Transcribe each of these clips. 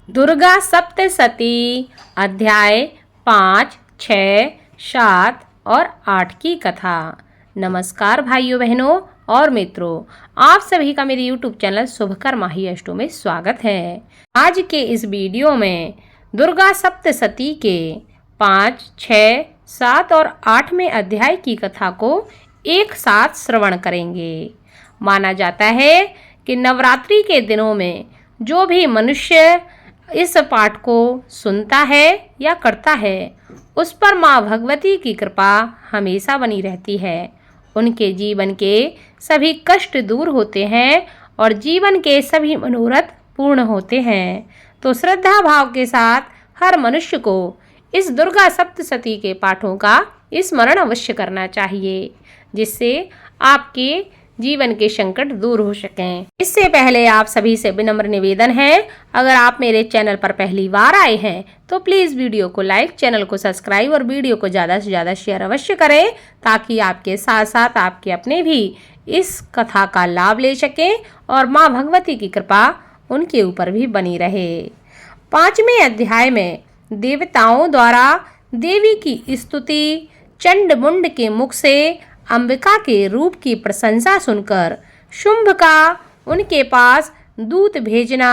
दुर्गा सप्तशती अध्याय 5, 6, 7 और 8 की कथा। नमस्कार भाइयों बहनों और मित्रों, आप सभी का मेरे YouTube चैनल शुभकर माही अष्टो में स्वागत है। आज के इस वीडियो में दुर्गा सप्तशती के 5, 6, 7 और 8वें अध्याय की कथा को एक साथ श्रवण करेंगे। माना जाता है कि नवरात्रि के दिनों में जो भी मनुष्य इस पाठ को सुनता है या करता है, उस पर माँ भगवती की कृपा हमेशा बनी रहती है। उनके जीवन के सभी कष्ट दूर होते हैं और जीवन के सभी मनोरथ पूर्ण होते हैं। तो श्रद्धा भाव के साथ हर मनुष्य को इस दुर्गा सप्तशती के पाठों का स्मरण अवश्य करना चाहिए, जिससे आपके जीवन के संकट दूर हो सकें। इससे पहले आप सभी से विनम्र निवेदन है, अगर आप मेरे चैनल पर पहली बार आए हैं तो प्लीज़ वीडियो को लाइक, चैनल को सब्सक्राइब और वीडियो को ज़्यादा से ज़्यादा शेयर अवश्य करें, ताकि आपके साथ साथ आपके अपने भी इस कथा का लाभ ले सकें और माँ भगवती की कृपा उनके ऊपर भी बनी रहे। 5वें अध्याय में देवताओं द्वारा देवी की स्तुति चंड मुंड के मुख से अंबिका के रूप की प्रशंसा सुनकर शुंभ का उनके पास दूत भेजना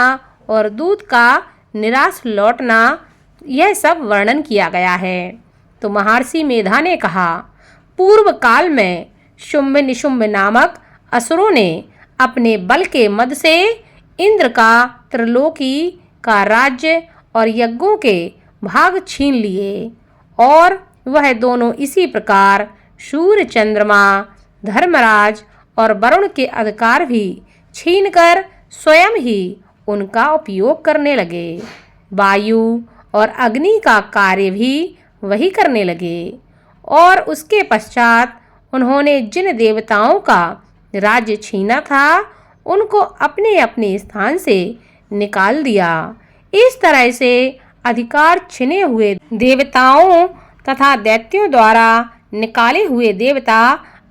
और दूत का निराश लौटना, यह सब वर्णन किया गया है। तो महर्षि मेधा ने कहा, पूर्व काल में शुंभ निशुंभ नामक असुरों ने अपने बल के मद से इंद्र का त्रिलोकी का राज्य और यज्ञों के भाग छीन लिए, और वह दोनों इसी प्रकार सूर्य, चंद्रमा, धर्मराज और वरुण के अधिकार भी छीनकर स्वयं ही उनका उपयोग करने लगे। वायु और अग्नि का कार्य भी वही करने लगे, और उसके पश्चात उन्होंने जिन देवताओं का राज्य छीना था उनको अपने अपने स्थान से निकाल दिया। इस तरह से अधिकार छिने हुए देवताओं तथा दैत्यों द्वारा निकाले हुए देवता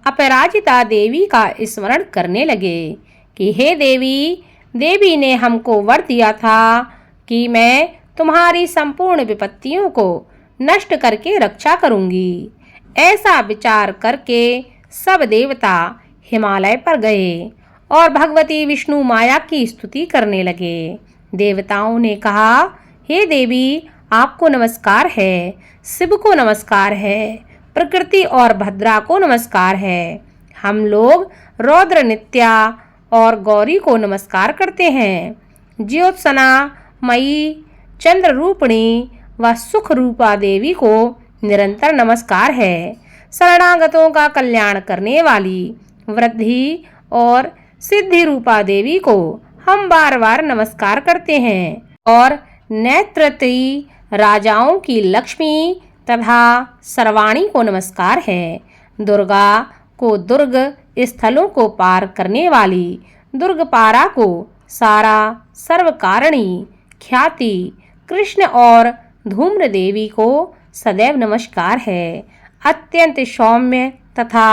अपराजिता देवी का स्मरण करने लगे कि हे देवी, देवी ने हमको वर दिया था कि मैं तुम्हारी संपूर्ण विपत्तियों को नष्ट करके रक्षा करूंगी। ऐसा विचार करके सब देवता हिमालय पर गए और भगवती विष्णु माया की स्तुति करने लगे। देवताओं ने कहा, हे देवी, आपको नमस्कार है, शिव को नमस्कार है, प्रकृति और भद्रा को नमस्कार है। हम लोग रौद्र नित्या और गौरी को नमस्कार करते हैं। ज्योत्सना मयी, चंद्र रूपिणी व सुख रूपा देवी को निरंतर नमस्कार है। शरणागतों का कल्याण करने वाली वृद्धि और सिद्धि रूपा देवी को हम बार बार नमस्कार करते हैं। और नेत्रत्री राजाओं की लक्ष्मी तथा सर्वाणी को नमस्कार है। दुर्गा को दुर्ग स्थलों को पार करने वाली दुर्गपारा को सारा सर्वकारिणी ख्याति कृष्ण और धूम्र देवी को सदैव नमस्कार है। अत्यंत सौम्य तथा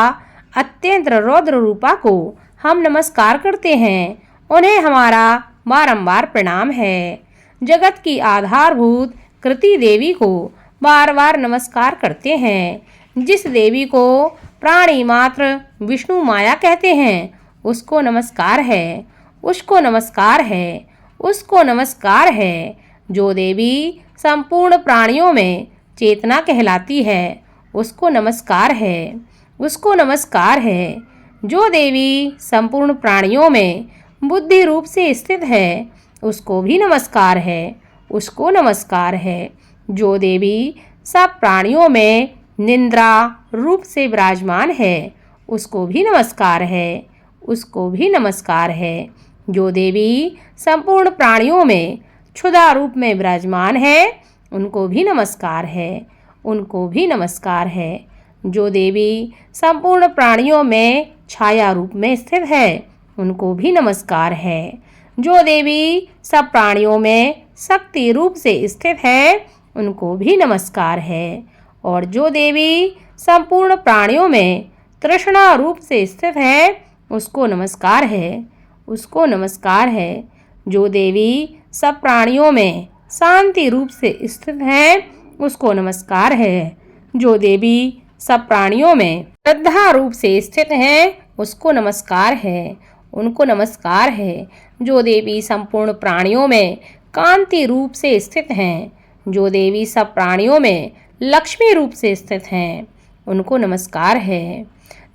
अत्यंत रौद्र रूपा को हम नमस्कार करते हैं, उन्हें हमारा बारंबार प्रणाम है। जगत की आधारभूत कृति देवी को बार बार नमस्कार करते हैं। जिस देवी को प्राणी मात्र विष्णु माया कहते हैं, उसको नमस्कार है, उसको नमस्कार है, उसको नमस्कार है। जो देवी संपूर्ण प्राणियों में चेतना कहलाती है, उसको नमस्कार है, उसको नमस्कार है। जो देवी संपूर्ण प्राणियों में बुद्धि रूप से स्थित है, उसको भी नमस्कार है, उसको नमस्कार है। जो देवी सब प्राणियों में निंद्रा रूप से विराजमान है, उसको भी नमस्कार है, उसको भी नमस्कार है। जो देवी संपूर्ण प्राणियों में क्षुधा रूप में विराजमान है, उनको भी नमस्कार है, उनको भी नमस्कार है। जो देवी संपूर्ण प्राणियों में छाया रूप में स्थित है, उनको भी नमस्कार है। जो देवी सब प्राणियों में शक्ति रूप से स्थित है, उनको भी नमस्कार है। और जो देवी संपूर्ण प्राणियों में तृष्णा रूप से स्थित है, उसको नमस्कार है, उसको नमस्कार है। जो देवी सब प्राणियों में शांति रूप से स्थित है, उसको नमस्कार है। जो देवी सब प्राणियों में श्रद्धा रूप से स्थित है, उसको नमस्कार है, उनको नमस्कार है। जो देवी संपूर्ण प्राणियों में कांति रूप से स्थित हैं, जो देवी सब प्राणियों में लक्ष्मी रूप से स्थित हैं, उनको नमस्कार है।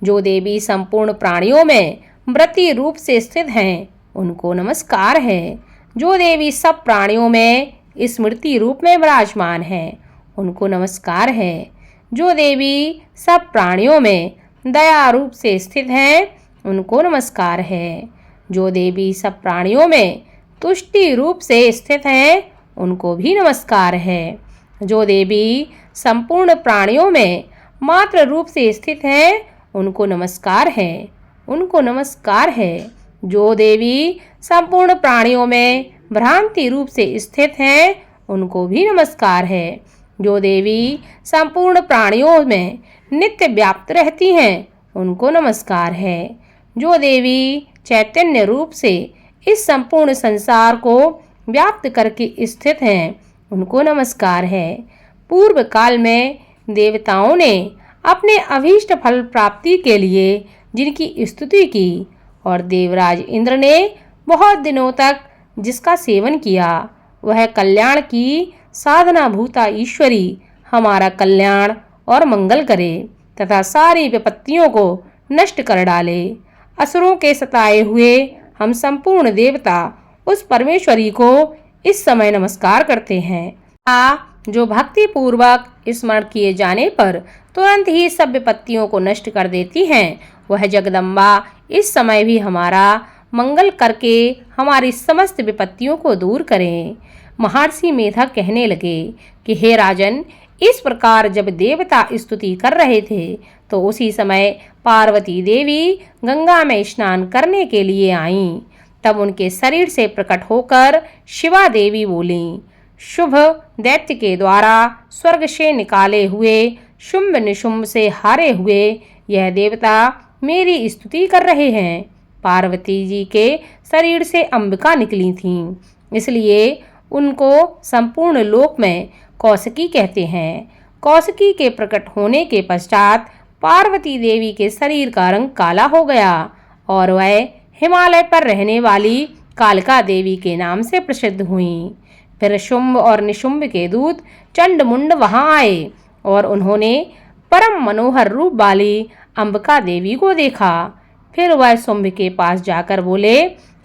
जो देवी संपूर्ण प्राणियों में व्रती रूप से स्थित हैं, उनको नमस्कार है। जो देवी सब प्राणियों में स्मृति रूप में विराजमान है, उनको नमस्कार है। जो देवी सब प्राणियों में दया रूप से स्थित हैं, उनको नमस्कार है। जो देवी सब प्राणियों में तुष्टि रूप से स्थित हैं, उनको भी नमस्कार है। जो देवी संपूर्ण प्राणियों में मात्र रूप से स्थित हैं, उनको नमस्कार है, उनको नमस्कार है। जो देवी संपूर्ण प्राणियों में भ्रांति रूप से स्थित हैं, उनको भी नमस्कार है। जो देवी संपूर्ण प्राणियों में नित्य व्याप्त रहती हैं, उनको नमस्कार है। जो देवी चैतन्य रूप से इस संपूर्ण संसार को व्याप्त करके स्थित हैं, उनको नमस्कार है। पूर्व काल में देवताओं ने अपने अभीष्ट फल प्राप्ति के लिए जिनकी स्तुति की और देवराज इंद्र ने बहुत दिनों तक जिसका सेवन किया, वह कल्याण की साधना भूता ईश्वरी हमारा कल्याण और मंगल करे तथा सारी विपत्तियों को नष्ट कर डाले। असुरों के सताए हुए हम संपूर्ण देवता उस परमेश्वरी को इस समय नमस्कार करते हैं, जो भक्ति पूर्वक स्मरण किए जाने पर तुरंत ही सब विपत्तियों को नष्ट कर देती हैं। वह जगदम्बा इस समय भी हमारा मंगल करके हमारी समस्त विपत्तियों को दूर करें। महर्षि मेधक कहने लगे कि हे राजन, इस प्रकार जब देवता स्तुति कर रहे थे तो उसी समय पार्वती देवी गंगा में स्नान करने के लिए आईं। तब उनके शरीर से प्रकट होकर शिवा देवी बोलीं, शुभ दैत्य के द्वारा स्वर्ग से निकाले हुए शुंभ निशुंभ से हारे हुए यह देवता मेरी स्तुति कर रहे हैं। पार्वती जी के शरीर से अंबिका निकली थीं, इसलिए उनको संपूर्ण लोक में कौशिकी कहते हैं। कौशिकी के प्रकट होने के पश्चात पार्वती देवी के शरीर का रंग काला हो गया और वह हिमालय पर रहने वाली कालिका देवी के नाम से प्रसिद्ध हुईं। फिर शुंभ और निशुंभ के दूत चंडमुंड वहां आए और उन्होंने परम मनोहर रूप वाली अंबिका देवी को देखा। फिर वह शुंभ के पास जाकर बोले,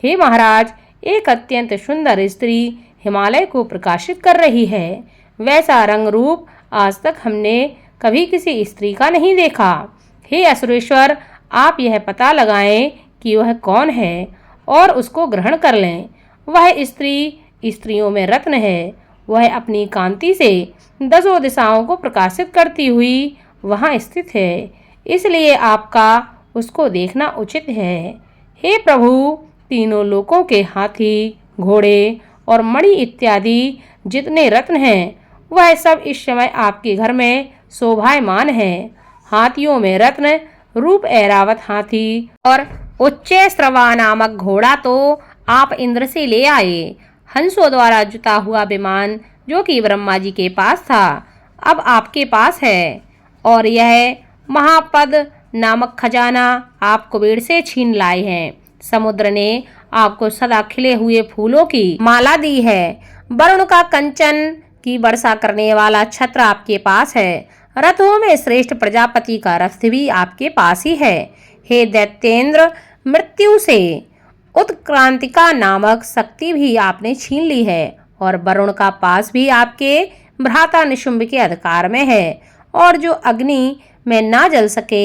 हे महाराज, एक अत्यंत सुंदर स्त्री हिमालय को प्रकाशित कर रही है। वैसा रंग रूप आज तक हमने कभी किसी स्त्री का नहीं देखा। हे असुरेश्वर, आप यह पता लगाएं कि वह कौन है और उसको ग्रहण कर लें। वह स्त्री स्त्रियों में रत्न है। वह अपनी कांति से दसों दिशाओं को प्रकाशित करती हुई वहाँ स्थित है, इसलिए आपका उसको देखना उचित है। हे प्रभु, तीनों लोकों के हाथी, घोड़े और मणि इत्यादि जितने रत्न हैं, वह सब इस समय आपके घर में शोभायमान है। हाथियों में रत्न रूप ऐरावत हाथी और उच्चैश्रवा नामक घोड़ा तो आप इंद्र से ले आए। हंसों द्वारा जुता हुआ विमान जो कि ब्रह्मा जी के पास था, अब आपके पास है। और यह महापद नामक खजाना आप कुबेर से छीन लाए हैं। समुद्र ने आपको सदा खिले हुए फूलों की माला दी है। वरुण का कंचन की वर्षा करने वाला छत्र आपके पास है। रथों में श्रेष्ठ प्रजापति का रथ भी आपके पास ही है। हे दैत्येंद्र, मृत्यु से उत्क्रांतिका नामक शक्ति भी आपने छीन ली है और वरुण का पास भी आपके भ्राता निशुंभ के अधिकार में है। और जो अग्नि में ना जल सके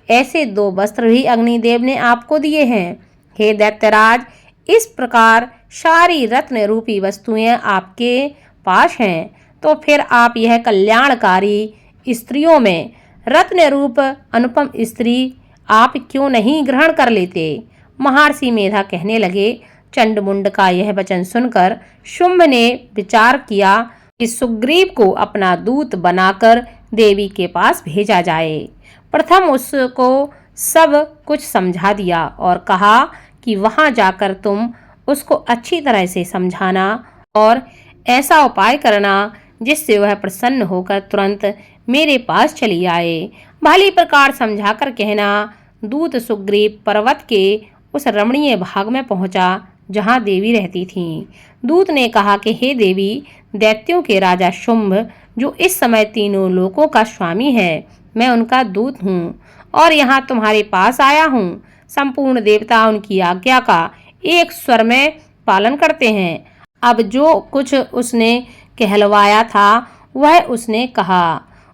ऐसे 2 वस्त्र भी अग्निदेव ने आपको दिए हैं। हे दैत्यराज, इस प्रकार सारी रत्न रूपी वस्तुएं आपके पास हैं, तो फिर आप यह कल्याणकारी स्त्रियों में रत्न रूप अनुपम स्त्री आप क्यों नहीं ग्रहण कर लेते। महर्षि मेधा कहने लगे, चंडमुंड का यह वचन सुनकर शुंभ ने विचार किया कि सुग्रीव को अपना दूत बनाकर देवी के पास भेजा जाए। प्रथम उसको सब कुछ समझा दिया और कहा कि वहां जाकर तुम उसको अच्छी तरह से समझाना और ऐसा उपाय करना जिससे वह प्रसन्न होकर तुरंत मेरे पास चली आए। भली प्रकार समझाकर कहना। दूत सुग्रीव पर्वत के उस रमणीय भाग में पहुंचा जहां देवी रहती थीं। दूत ने कहा कि हे देवी, दैत्यों के राजा शुंभ जो इस समय तीनों लोकों का स्वामी है, मैं उनका दूत हूँ और यहाँ तुम्हारे पास आया हूँ। संपूर्ण देवता उनकी आज्ञा का एक स्वर में पालन करते हैं। अब जो कुछ उसने कहलवाया था वह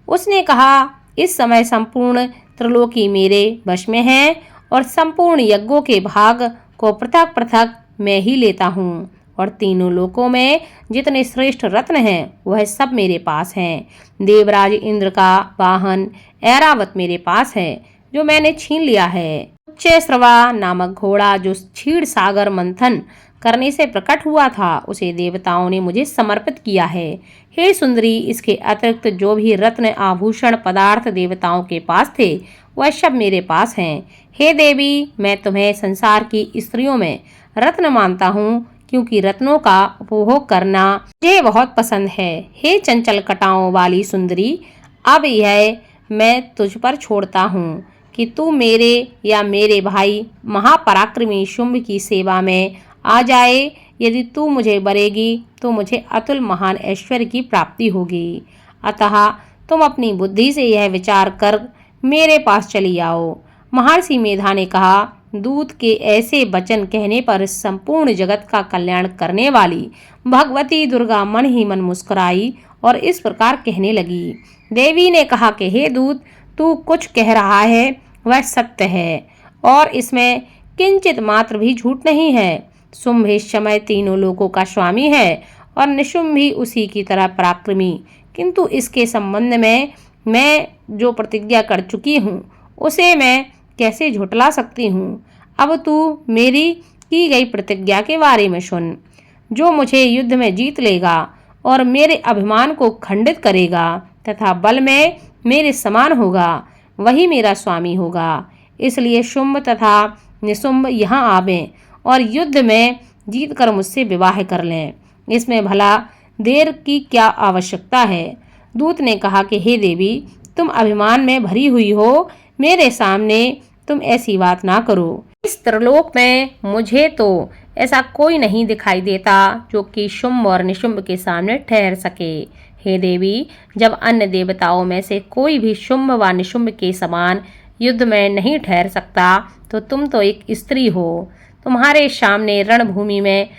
उसने कहा इस समय संपूर्ण त्रिलोकी मेरे वश में है और संपूर्ण यज्ञों के भाग को पृथक पृथक मैं ही लेता हूँ और तीनों लोकों में जितने श्रेष्ठ रत्न हैं वह सब मेरे पास हैं। देवराज इंद्र का वाहन ऐरावत मेरे पास है जो मैंने छीन लिया है। उच्चैश्रवा नामक घोड़ा जो क्षीर सागर मंथन करने से प्रकट हुआ था उसे देवताओं ने मुझे समर्पित किया है। हे सुंदरी, इसके अतिरिक्त जो भी रत्न आभूषण पदार्थ देवताओं के पास थे वह सब मेरे पास हैं। हे देवी, मैं तुम्हें संसार की स्त्रियों में रत्न मानता हूँ क्योंकि रत्नों का उपभोग करना मुझे बहुत पसंद है। हे चंचल कटाओं वाली सुंदरी, अब यह मैं तुझ पर छोड़ता हूँ कि तू मेरे या मेरे भाई महापराक्रमी शुंभ की सेवा में आ जाए। यदि तू मुझे बरेगी तो मुझे अतुल महान ऐश्वर्य की प्राप्ति होगी। अतः तुम अपनी बुद्धि से यह विचार कर मेरे पास चली आओ। महर्षि मेधा ने कहा। दूत के ऐसे वचन कहने पर संपूर्ण जगत का कल्याण करने वाली भगवती दुर्गा मन ही मन मुस्कुराई और इस प्रकार कहने लगी। देवी ने कहा कि हे दूत, तू कुछ कह रहा है वह सत्य है और इसमें किंचित मात्र भी झूठ नहीं है। शुंभ इस समय तीनों लोकों का स्वामी है और निशुंभ भी उसी की तरह पराक्रमी, किंतु इसके संबंध में मैं जो प्रतिज्ञा कर चुकी हूँ उसे मैं कैसे झुठला सकती हूँ। अब तू मेरी की गई प्रतिज्ञा के बारे में सुन। जो मुझे युद्ध में जीत लेगा और मेरे अभिमान को खंडित करेगा तथा बल में मेरे समान होगा वही मेरा स्वामी होगा। इसलिए शुंभ तथा निशुंभ यहाँ आवें और युद्ध में जीत कर मुझसे विवाह कर लें। इसमें भला देर की क्या आवश्यकता है। दूत ने कहा कि हे देवी, तुम अभिमान में भरी हुई हो, मेरे सामने तुम ऐसी बात ना करो। इस त्रिलोक में मुझे तो ऐसा कोई नहीं दिखाई देता जो कि शुंभ और निशुंभ के सामने ठहर सके। हे देवी, जब अन्य देवताओं में से कोई भी शुंभ व निशुंभ के समान युद्ध में नहीं ठहर सकता तो तुम तो एक स्त्री हो। तुम्हारे सामने रणभूमि में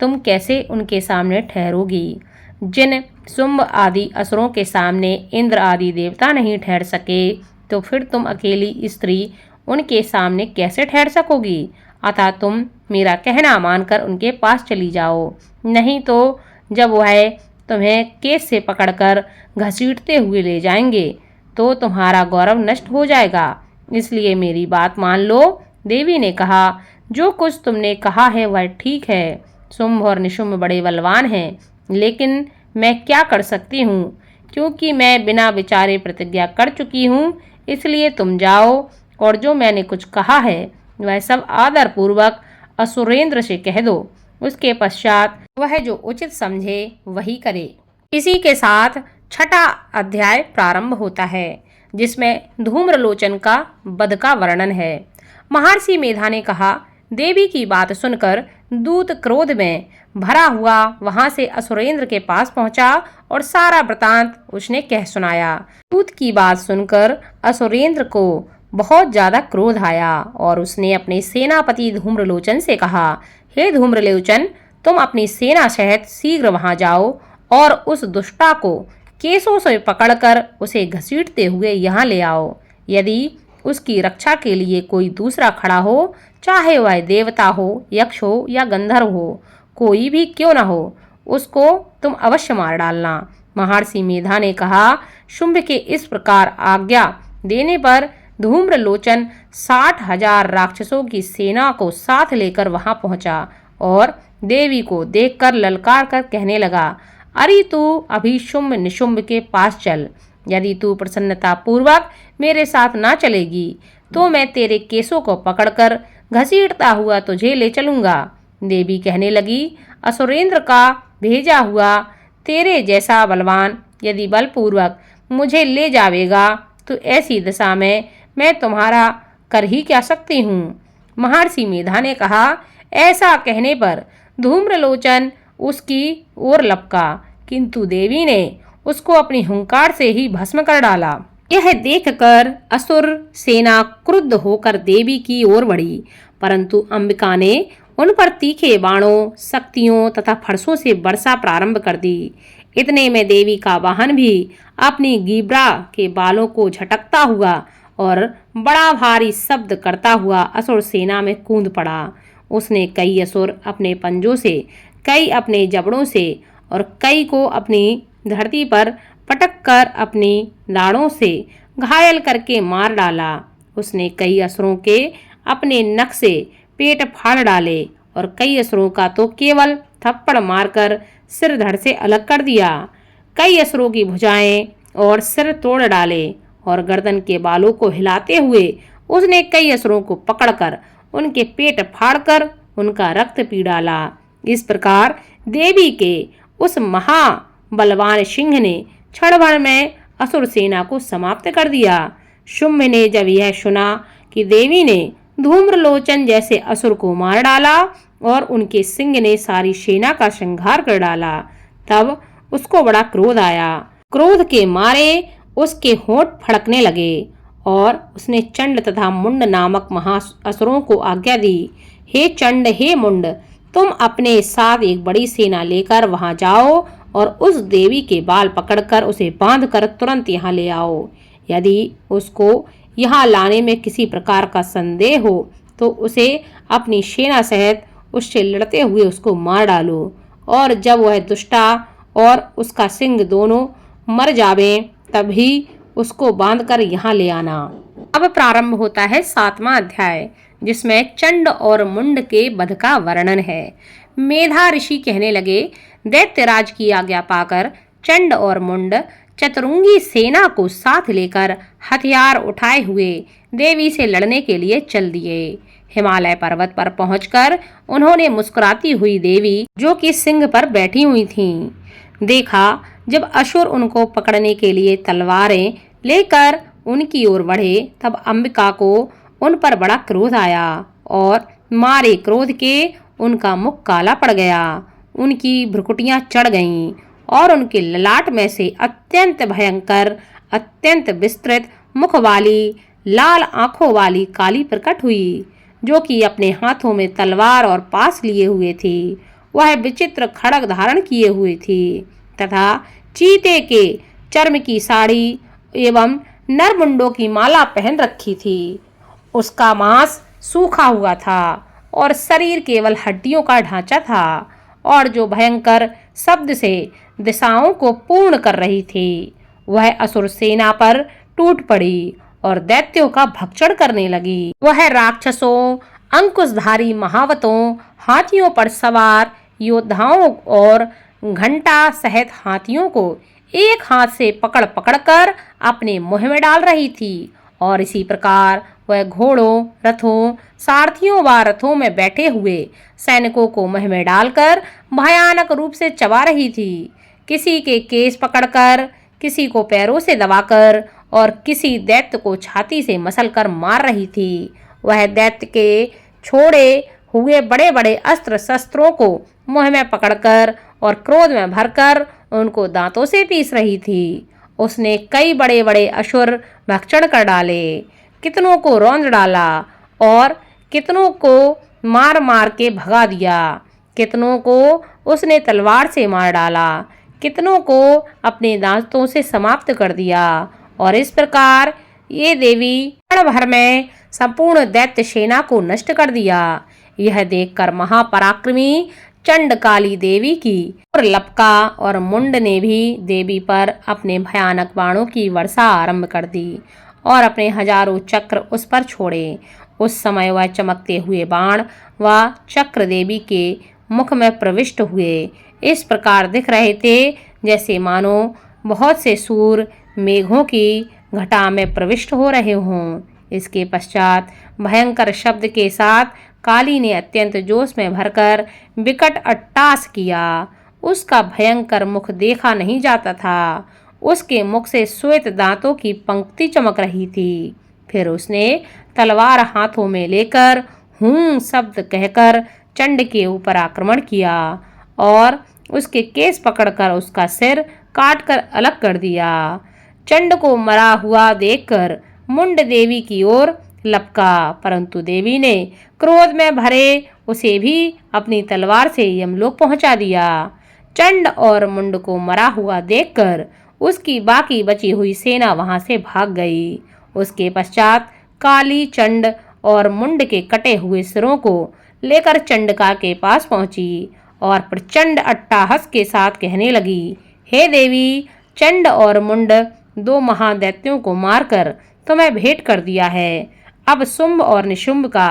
तुम कैसे उनके सामने ठहरोगी। जिन शुंभ आदि असुरों के सामने इंद्र आदि देवता नहीं ठहर सके तो फिर तुम अकेली स्त्री उनके सामने कैसे ठहर सकोगी। अतः तुम मेरा कहना मानकर उनके पास चली जाओ, नहीं तो जब वह तुम्हें केस से पकड़कर घसीटते हुए ले जाएंगे तो तुम्हारा गौरव नष्ट हो जाएगा। इसलिए मेरी बात मान लो। देवी ने कहा, जो कुछ तुमने कहा है वह ठीक है। शुंभ और निशुंभ बड़े बलवान हैं, लेकिन मैं क्या कर सकती हूँ क्योंकि मैं बिना विचारे प्रतिज्ञा कर चुकी हूँ। इसलिए तुम जाओ और जो मैंने कुछ कहा है वह सब आदर पूर्वक असुरेंद्र से कह दो। उसके पश्चात वह जो उचित समझे वही करे। इसी के साथ छठा अध्याय प्रारंभ होता है जिसमें धूम्रलोचन का वध का वर्णन है। महर्षि मेधा ने कहा, देवी की बात सुनकर दूत क्रोध में भरा हुआ वहां से असुरेंद्र के पास पहुंचा और सारा वृतांत उसने कह सुनाया। दूत की बात सुनकर असुरेंद्र को बहुत ज्यादा क्रोध आया और उसने अपने सेनापति धूम्रलोचन से कहा, हे धूम्रलोचन, तुम अपनी सेना सहित शीघ्र वहां जाओ और उस दुष्टा को केसों से पकड़कर उसे घसीटते हुए यहाँ ले आओ। यदि उसकी रक्षा के लिए कोई दूसरा खड़ा हो, चाहे वह देवता हो, यक्ष हो या गंधर्व हो, कोई भी क्यों न हो, उसको तुम अवश्य मार डालना। महर्षि मेधा ने कहा। शुंभ के इस प्रकार आज्ञा देने पर धूम्रलोचन 60,000 राक्षसों की सेना को साथ लेकर वहां पहुंचा और देवी को देखकर ललकार कर कहने लगा, अरे तू अभी शुंभ निशुंभ के पास चल। यदि तू प्रसन्नता पूर्वक मेरे साथ ना चलेगी तो मैं तेरे केसों को पकड़कर घसीटता हुआ तुझे ले चलूंगा। देवी कहने लगी, असुरेंद्र का भेजा हुआ तेरे जैसा बलवान यदि बलपूर्वक मुझे ले जावेगा तो ऐसी दशा में मैं तुम्हारा कर ही क्या सकती हूँ। महर्षि मेधा ने कहा। ऐसा कहने पर धूम्रलोचन उसकी ओर लपका, किंतु देवी ने उसको अपनी हुंकार से ही भस्म कर डाला। यह देखकर असुर सेना क्रुद्ध होकर देवी की ओर बढ़ी, परंतु अंबिका ने उन पर तीखे बाणों, शक्तियों तथा फरसों से वर्षा प्रारंभ कर दी। इतने में देवी का वाहन भी अपनी गिब्रा के बालों को झटकता हुआ और बड़ा भारी शब्द करता हुआ असुर सेना में कूद पड़ा। उसने कई असुर अपने पंजों से, कई अपने जबड़ों से और कई को अपनी धरती पर पटक कर अपनी दाढ़ों से घायल करके मार डाला। उसने कई असुरों के अपने नख से पेट फाड़ डाले और कई असुरों का तो केवल थप्पड़ मारकर सिर धड़ से अलग कर दिया। कई असुरों की भुजाएं और सिर तोड़ डाले और गर्दन के बालों को हिलाते हुए उसने कई असुरों को पकड़कर उनके पेट फाड़कर उनका रक्त पी डाला। इस प्रकार देवी के उस महाबलवान सिंह ने क्षण भर में असुर सेना को समाप्त कर दिया। शुंभ ने जब यह सुना कि देवी ने धूम्रलोचन जैसे असुर को मार डाला और उनके सिंह ने सारी सेना का संहार कर डाला, तब उसको बड़ा क्रोध आया। क्रोध के मारे उसके होंठ फड़कने लगे और उसने चंड तथा मुंड नामक महाअसुरों को आज्ञा दी। हे चंड, हे मुंड, तुम अपने साथ एक बड़ी सेना लेकर वहां जाओ और उस देवी के बाल पकड़कर उसे बांधकर तुरंत यहाँ ले आओ। यदि उसको यहाँ लाने में किसी प्रकार का संदेह हो तो उसे अपनी सेना सहित उससे लड़ते हुए उसको मार डालो, और जब वह दुष्टा और उसका सिंह दोनों मर जावे तभी उसको बांधकर यहाँ ले आना। अब प्रारंभ होता है 7वां अध्याय, जिसमें चंड और मुंड के वध का वर्णन है। मेधा ऋषि कहने लगे, दैत्यराज की आज्ञा पाकर चंड और मुंड चतुरंगी सेना को साथ लेकर हथियार उठाए हुए देवी से लड़ने के लिए चल दिए। हिमालय पर्वत पर पहुंचकर उन्होंने मुस्कुराती हुई देवी, जो कि सिंह पर बैठी हुई थीं, देखा। जब असुर उनको पकड़ने के लिए तलवारें लेकर उनकी ओर बढ़े तब अंबिका को उन पर बड़ा क्रोध आया और मारे क्रोध के उनका मुख काला पड़ गया, उनकी भ्रुकुटियां चढ़ गईं और उनके ललाट में से अत्यंत भयंकर, अत्यंत विस्तृत मुख वाली, लाल आंखों वाली काली प्रकट हुई, जो कि अपने हाथों में तलवार और पास लिए हुए थी। वह विचित्र खड्ग धारण किए हुए थी तथा चीते के चर्म की साड़ी एवं नरमुंडों की माला पहन रखी थी। उसका मांस सूखा हुआ था और शरीर केवल हड्डियों का ढांचा था, और जो भयंकर शब्द से दिशाओं को पूर्ण कर रही थी, वह असुर सेना पर टूट पड़ी और दैत्यों का भक्षण करने लगी। वह राक्षसों, अंकुशधारी महावतों, हाथियों पर सवार योद्धाओं और घंटा सहित हाथियों को एक हाथ से पकड़ पकड़कर अपने मुंह में डाल रही थी, और इसी प्रकार वह घोड़ों, रथों, सारथियों व रथों में बैठे हुए सैनिकों को मुंह में डालकर भयानक रूप से चबा रही थी। किसी के केस पकड़कर, किसी को पैरों से दबाकर और किसी दैत्य को छाती से मसलकर मार रही थी। वह दैत्य के छोड़े हुए बड़े बड़े अस्त्र शस्त्रों को मुंह में पकड़कर और क्रोध में भरकर उनको दांतों से पीस रही थी। उसने कई बड़े बड़े असुर भक्षण कर डाले, कितनों को रौंद डाला और कितनों को मार मार के भगा दिया। कितनों को उसने तलवार से मार डाला, कितनों को अपने दांतों से समाप्त कर दिया, और इस प्रकार ये देवी क्षण भर में संपूर्ण दैत्य सेना को नष्ट कर दिया। यह देखकर महापराक्रमी चंड काली देवी की और लपका और मुंड ने भी देवी पर अपने भयानक बाणों की वर्षा आरंभ कर दी और अपने हजारों चक्र उस पर छोड़े। उस समय वह चमकते हुए बाण व चक्र देवी के मुख में प्रविष्ट हुए इस प्रकार दिख रहे थे जैसे मानो बहुत से सूर मेघों की घटा में प्रविष्ट हो रहे हों। इसके पश्चात भयंकर शब्द के साथ काली ने अत्यंत जोश में भरकर विकट अट्टहास किया। उसका भयंकर मुख देखा नहीं जाता था। उसके मुख से श्वेत दांतों की पंक्ति चमक रही थी। फिर उसने तलवार हाथों में लेकर हूं शब्द कहकर चंड के ऊपर आक्रमण किया और उसके केस पकड़कर उसका सिर काटकर अलग कर दिया। चंड को मरा हुआ देखकर मुंड देवी की ओर लपका, परंतु देवी ने क्रोध में भरे उसे भी अपनी तलवार से यमलोक पहुंचा दिया। चंड और मुंड को मरा हुआ देखकर उसकी बाकी बची हुई सेना वहां से भाग गई। उसके पश्चात काली चंड और मुंड के कटे हुए सिरों को लेकर चंडिका के पास पहुंची और प्रचंड अट्टहास के साथ कहने लगी, हे देवी, चंड और मुंड दो महादैत्यों को मारकर तुम्हें भेंट कर दिया है। अब शुंभ और निशुंभ का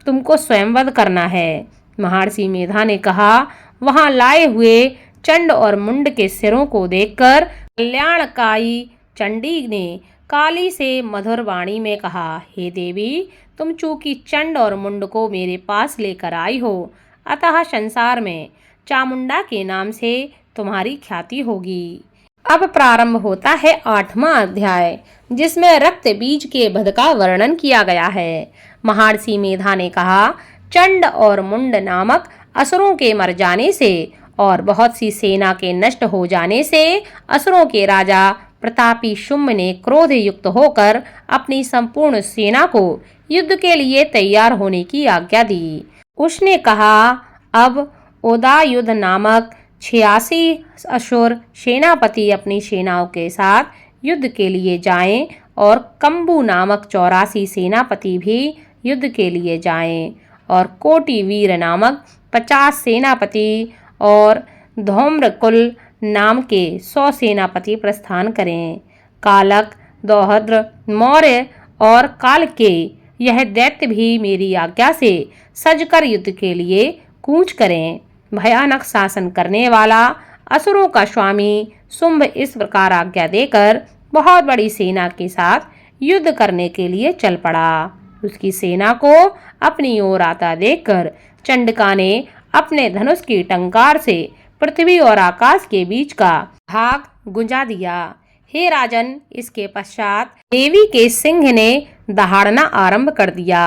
तुमको स्वयंवध करना है। महर्षि मेधा ने कहा, वहां लाए हुए चंड और मुंड के सिरों को देखकर कल्याणकाई चंडी ने काली से मधुर वाणी में कहा, हे देवी, तुम चूंकि चंड और मुंड को मेरे पास लेकर आई हो, अतः संसार में चामुंडा के नाम से तुम्हारी ख्याति होगी। अब प्रारंभ होता है 8वां अध्याय, जिसमें रक्त बीज के वध का वर्णन किया गया है। महर्षि मेधा ने कहा, चंड और मुंड नामक असुरों के मर जाने से और बहुत सी सेना के नष्ट हो जाने से असुरों के राजा प्रतापी शुंभ ने क्रोध युक्त होकर अपनी संपूर्ण सेना को युद्ध के लिए तैयार होने की आज्ञा दी। उसने कहा, अब उदायुध नामक 86 असुर सेनापति अपनी सेनाओं के साथ युद्ध के लिए जाएं और कंबू नामक 84 सेनापति भी युद्ध के लिए जाएं और कोटिवीर नामक 50 सेनापति और धौम्रकुल नाम के 100 सेनापति प्रस्थान करें। कालक, दौहद्र, मौर्य और कालके यह दैत्य भी मेरी आज्ञा से सजकर युद्ध के लिए कूच करें। भयानक शासन करने वाला असुरों का स्वामी शुंभ इस प्रकार आज्ञा देकर बहुत बड़ी सेना के साथ युद्ध करने के लिए चल पड़ा। उसकी सेना को अपनी ओर आता देखकर चंडिका ने अपने धनुष की टंकार से पृथ्वी और आकाश के बीच का भाग गुंजा दिया। हे राजन, इसके पश्चात देवी के सिंह ने दहाड़ना आरंभ कर दिया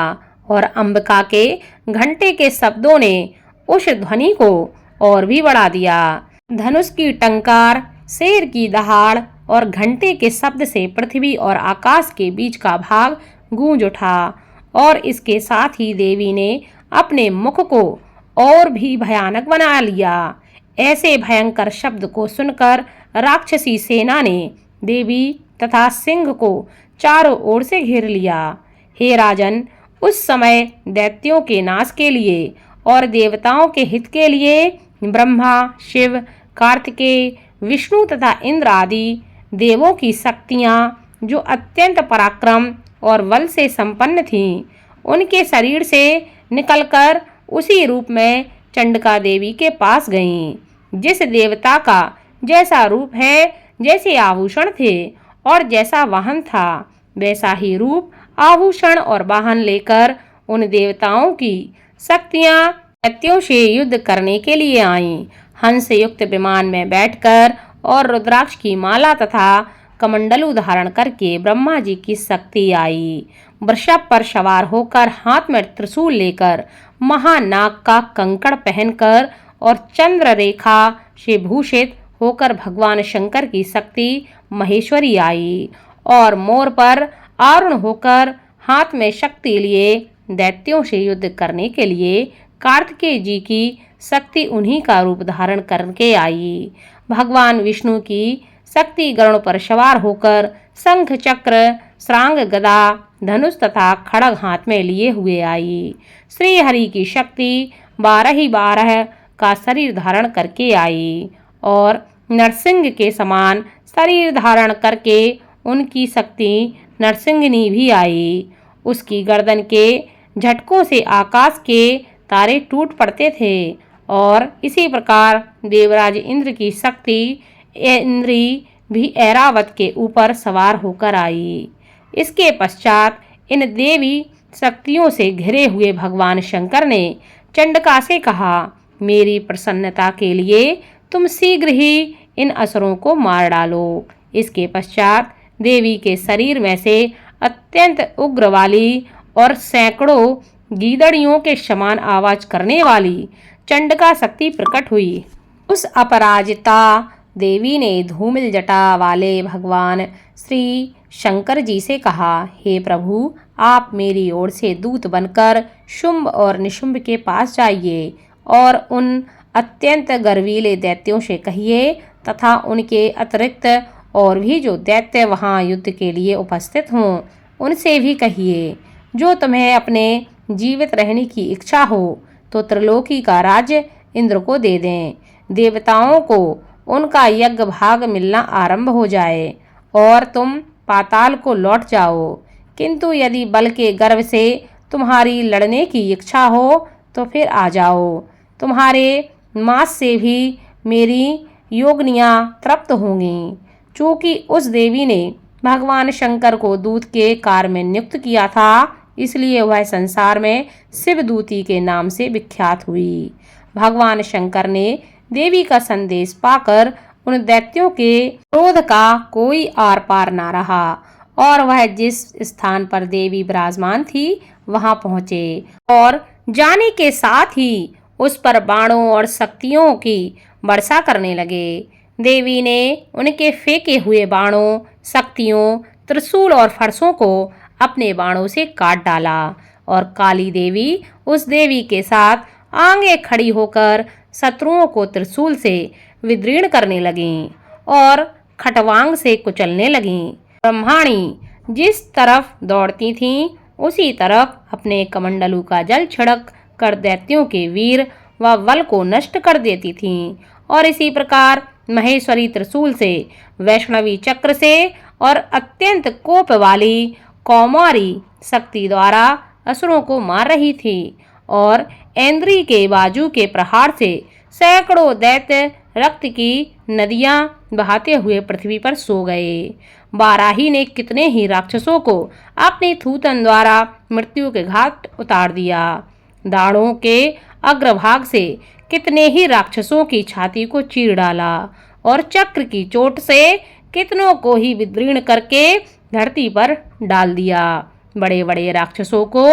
और अंबिका के घंटे के शब्दों ने उस ध्वनि को और भी बढ़ा दिया। धनुष की टंकार, शेर की दहाड़ और घंटे के शब्द से पृथ्वी और आकाश के बीच का भाग गूंज उठा और इसके साथ ही देवी ने अपने मुख को और भी भयानक बना लिया। ऐसे भयंकर शब्द को सुनकर राक्षसी सेना ने देवी तथा सिंह को चारों ओर से घेर लिया। हे राजन, उस समय दैत्यों के नाश के लिए और देवताओं के हित के लिए ब्रह्मा, शिव, कार्तिकेय, विष्णु तथा इंद्र आदि देवों की शक्तियाँ जो अत्यंत पराक्रम और बल से संपन्न थीं, उनके शरीर से निकलकर उसी रूप में चंडिका देवी के पास गईं। जिस देवता का जैसा रूप है, जैसे आभूषण थे और जैसा वाहन था, वैसा ही रूप, आभूषण और वाहन लेकर उन देवताओं की शक्तियां दैत्यों से युद्ध करने के लिए आईं। हंस युक्त विमान में बैठकर और रुद्राक्ष की माला तथा कमंडलू धारण करके ब्रह्मा जी की शक्ति आई। वृषभ पर सवार होकर हाथ में त्रिशूल लेकर महानाग का कंकड़ पहनकर और चंद्र रेखा से भूषित होकर भगवान शंकर की शक्ति महेश्वरी आई और मोर पर आरूढ़ होकर हाथ में शक्ति लिए दैत्यों से युद्ध करने के लिए कार्तिकेय जी की शक्ति उन्हीं का रूप धारण करके आई। भगवान विष्णु की शक्ति गरुड़ पर सवार होकर शंख, चक्र, श्रांग, गदा, धनुष तथा खड़ग हाथ में लिए हुए आई। श्री हरि की शक्ति 12 का शरीर धारण करके आई और नरसिंह के समान शरीर धारण करके उनकी शक्ति नरसिंहनी भी आई। उसकी गर्दन के झटकों से आकाश के तारे टूट पड़ते थे और इसी प्रकार देवराज इंद्र की शक्ति इंद्री भी ऐरावत के ऊपर सवार होकर आई। इसके पश्चात इन देवी शक्तियों से घिरे हुए भगवान शंकर ने चंडिका से कहा, मेरी प्रसन्नता के लिए तुम शीघ्र ही इन असुरों को मार डालो। इसके पश्चात देवी के शरीर में से अत्यंत उग्र वाली और सैकड़ों गीदड़ियों के समान आवाज करने वाली चंडका शक्ति प्रकट हुई। उस अपराजिता देवी ने धूमिल जटा वाले भगवान श्री शंकर जी से कहा, हे प्रभु, आप मेरी ओर से दूत बनकर शुंभ और निशुंभ के पास जाइए और उन अत्यंत गर्वीले दैत्यों से कहिए तथा उनके अतिरिक्त और भी जो दैत्य वहाँ युद्ध के लिए उपस्थित हों उनसे भी कहिए, जो तुम्हें अपने जीवित रहने की इच्छा हो तो त्रिलोकी का राज्य इंद्र को दे दें। देवताओं को उनका यज्ञ भाग मिलना आरंभ हो जाए और तुम पाताल को लौट जाओ। किंतु यदि बल के गर्व से तुम्हारी लड़ने की इच्छा हो तो फिर आ जाओ। तुम्हारे मांस से भी मेरी योगनियाँ तृप्त होंगी। चूँकि उस देवी ने भगवान शंकर को दूत के कार्य में नियुक्त किया था, इसलिए वह संसार में शिवदूती के नाम से विख्यात हुई। भगवान शंकर ने देवी का संदेश पाकर उन दैत्यों के क्रोध का कोई आर पार ना रहा और वह जिस स्थान पर देवी विराजमान थी वहां पहुंचे और जाने के साथ ही उस पर बाणों और शक्तियों की वर्षा करने लगे। देवी ने उनके फेंके हुए बाणों, शक्तियों, त्रिशूल और फरसों को अपने बाणों से काट डाला और काली देवी उस देवी के साथ आगे खड़ी होकर शत्रुओं को त्रिशूल से विदीर्ण करने लगीं और खटवांग से कुचलने लगीं। ब्रह्माणी जिस तरफ दौड़ती थीं उसी तरफ अपने कमंडलू का जल छिड़क कर दैत्यों के वीर व बल को नष्ट कर देती थीं और इसी प्रकार महेश्वरी त्रिशूल से, वैष्णवी चक्र से और अत्यंत कोप वाली कौमारी शक्ति द्वारा असुरों को मार रही थी और ऐन्द्री के बाजू के प्रहार से सैकड़ों दैत्य रक्त की नदियां बहाते हुए पृथ्वी पर सो गए। बाराही ने कितने ही राक्षसों को अपनी थूथन द्वारा मृत्यु के घाट उतार दिया। दाढ़ों के अग्रभाग से कितने ही राक्षसों की छाती को चीर डाला और चक्र की चोट से कितनों को ही विदीर्ण करके धरती पर डाल दिया। बड़े बड़े राक्षसों को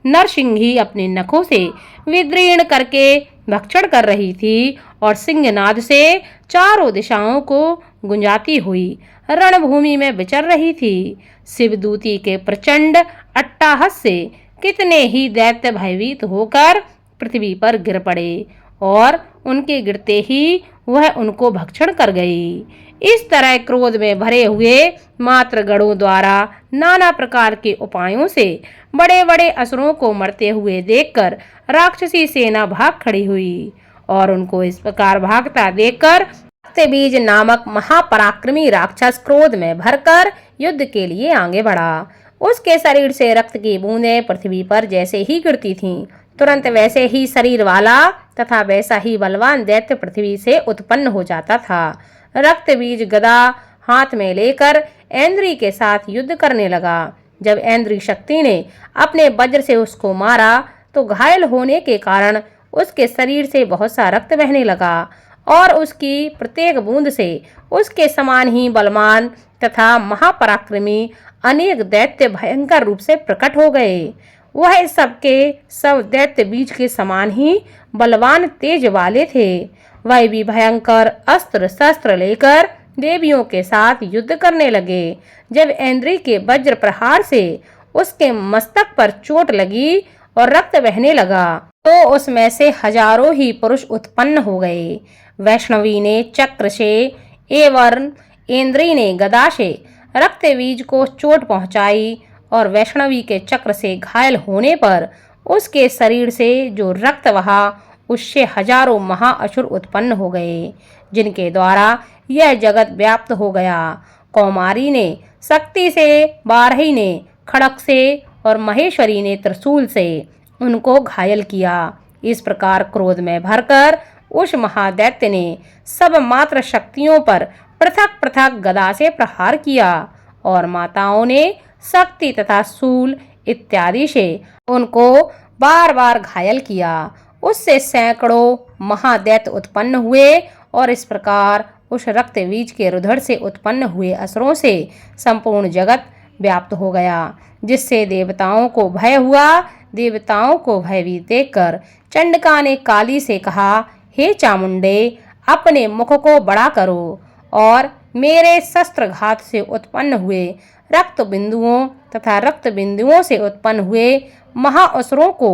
नरसिंही अपने नखों से विदीर्ण करके भक्षण कर रही थी और सिंहनाद से चारों दिशाओं को गुंजाती हुई रणभूमि में विचर रही थी। शिवदूती के प्रचंड अट्टाहस से कितने ही दैत्य भयभीत होकर पृथ्वी पर गिर पड़े और उनके गिरते ही वह उनको भक्षण कर गई। इस तरह क्रोध में भरे हुए मात्र गणों द्वारा नाना प्रकार के उपायों से बड़े बड़े असुरों को मरते हुए देखकर राक्षसी सेना भाग खड़ी हुई और उनको इस प्रकार भागता देखकर रक्तबीज नामक महापराक्रमी राक्षस क्रोध में भरकर युद्ध के लिए आगे बढ़ा। उसके शरीर से रक्त की बूंदें पृथ्वी पर जैसे ही गिरती थीं, तुरंत वैसे ही शरीर वाला तथा वैसा ही बलवान दैत्य पृथ्वी से उत्पन्न हो जाता था। रक्तबीज गदा हाथ में लेकर ऐन्द्री के साथ युद्ध करने लगा। जब ऐन्द्री शक्ति ने अपने वज्र से उसको मारा तो घायल होने के कारण उसके शरीर से बहुत सा रक्त बहने लगा और उसकी प्रत्येक बूंद से उसके समान ही बलवान तथा महापराक्रमी अनेक दैत्य भयंकर रूप से प्रकट हो गए। वह सबके सब दैत्य बीज के समान ही बलवान तेज वाले थे। वह भी भयंकर अस्त्र शस्त्र लेकर देवियों के साथ युद्ध करने लगे। जब ऐन्द्री के वज्र प्रहार से उसके मस्तक पर चोट लगी और रक्त बहने लगा तो उसमें से हजारों ही पुरुष उत्पन्न हो गए। वैष्णवी ने चक्र से एवं ऐन्द्री ने गदा से रक्तबीज को चोट पहुंचाई और वैष्णवी के चक्र से घायल होने पर उसके शरीर से जो रक्त बहा उससे हजारों महाअसुर उत्पन्न हो गए, जिनके द्वारा यह जगत व्याप्त हो गया। कौमारी ने शक्ति से, बारही ने खड़क से और महेश्वरी ने त्रिशूल से उनको घायल किया। इस प्रकार क्रोध में भरकर उस महादैत्य ने सब मात्र शक्तियों पर पृथक पृथक गदा से प्रहार किया और माताओं ने शक्ति तथा शूल इत्यादि से उनको बार बार घायल किया। उससे सैकड़ों महादैत्य उत्पन्न हुए और इस प्रकार उस रक्त बीज के रुधिर से उत्पन्न हुए असुरों से संपूर्ण जगत व्याप्त हो गया, जिससे देवताओं को भय हुआ। देवताओं को भयभीत देखकर चंडिका ने काली से कहा, हे चामुंडे, अपने मुख को बड़ा करो और मेरे शस्त्रघात से उत्पन्न हुए रक्त बिंदुओं तथा रक्त बिंदुओं से उत्पन्न हुए महाअसुरों को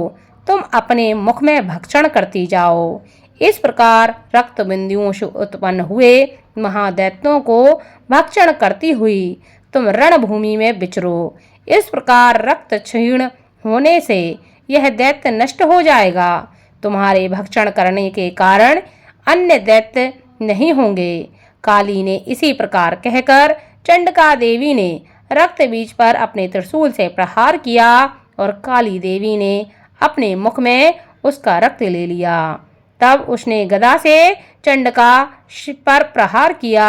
तुम अपने मुख में भक्षण करती जाओ। इस प्रकार रक्त बिंदुओं से उत्पन्न हुए महादैत्यों को भक्षण करती हुई तुम रणभूमि में विचरो। इस प्रकार रक्त क्षीण होने से यह दैत्य नष्ट हो जाएगा। तुम्हारे भक्षण करने के कारण अन्य दैत्य नहीं होंगे। काली ने इसी प्रकार कहकर चंडिका देवी ने रक्त बीज पर अपने त्रिशूल से प्रहार किया और काली देवी ने अपने मुख में उसका रक्त ले लिया। तब उसने गदा से चंडिका पर प्रहार किया।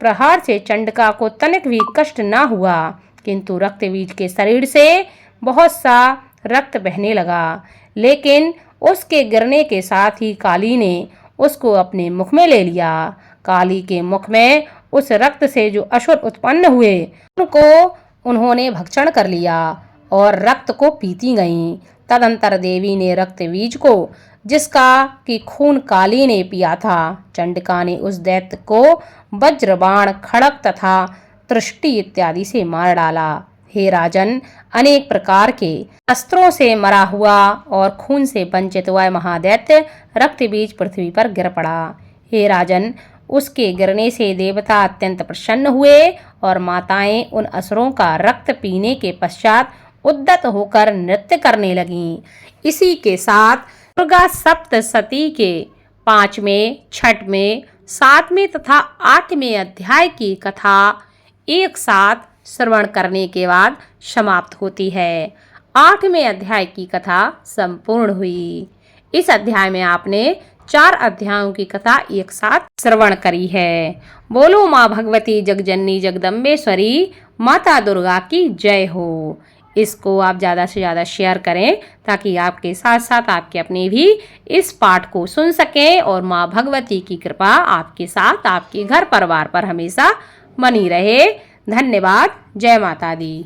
प्रहार से चंडिका को तनिक भी कष्ट न हुआ, किंतु रक्त बीज के शरीर से बहुत सा रक्त बहने लगा। लेकिन उसके गिरने के साथ ही काली ने उसको अपने मुख में ले लिया। काली के मुख में उस रक्त से जो असुर उत्पन्न हुए उनको उन्होंने भक्षण कर लिया और रक्त को पीती गईं। तदंतर देवी ने रक्त बीज को, जिसका कि खून काली ने पिया था, चंडिका ने उस दैत्य को वज्रबाण, खड़ग तथा तृष्टि इत्यादि से मार डाला। हे राजन, अनेक प्रकार के अस्त्रों से मरा हुआ और खून से वंचित हुआ महादैत्य रक्त बीज पृथ्वी पर गिर पड़ा। हे राजन, उसके गिरने से देवता अत्यंत प्रसन्न हुए और माताएं उन असुरों का रक्त पीने के पश्चात उद्यत होकर नृत्य करने लगीं। इसी के साथ दुर्गा सप्तशती के 5वें, 6वें, 7वें तथा 8वें अध्याय की कथा एक साथ श्रवण करने के बाद समाप्त होती है। 8वें अध्याय की कथा संपूर्ण हुई। इस अध्याय में आपने 4 अध्यायों की कथा एक साथ श्रवण करी है। बोलो माँ भगवती जगजननी जगदम्बेश्वरी माता दुर्गा की जय हो। इसको आप ज़्यादा से ज़्यादा शेयर करें ताकि आपके साथ साथ आपके अपने भी इस पाठ को सुन सकें और माँ भगवती की कृपा आपके साथ, आपके घर परिवार पर हमेशा बनी रहे। धन्यवाद। जय माता दी।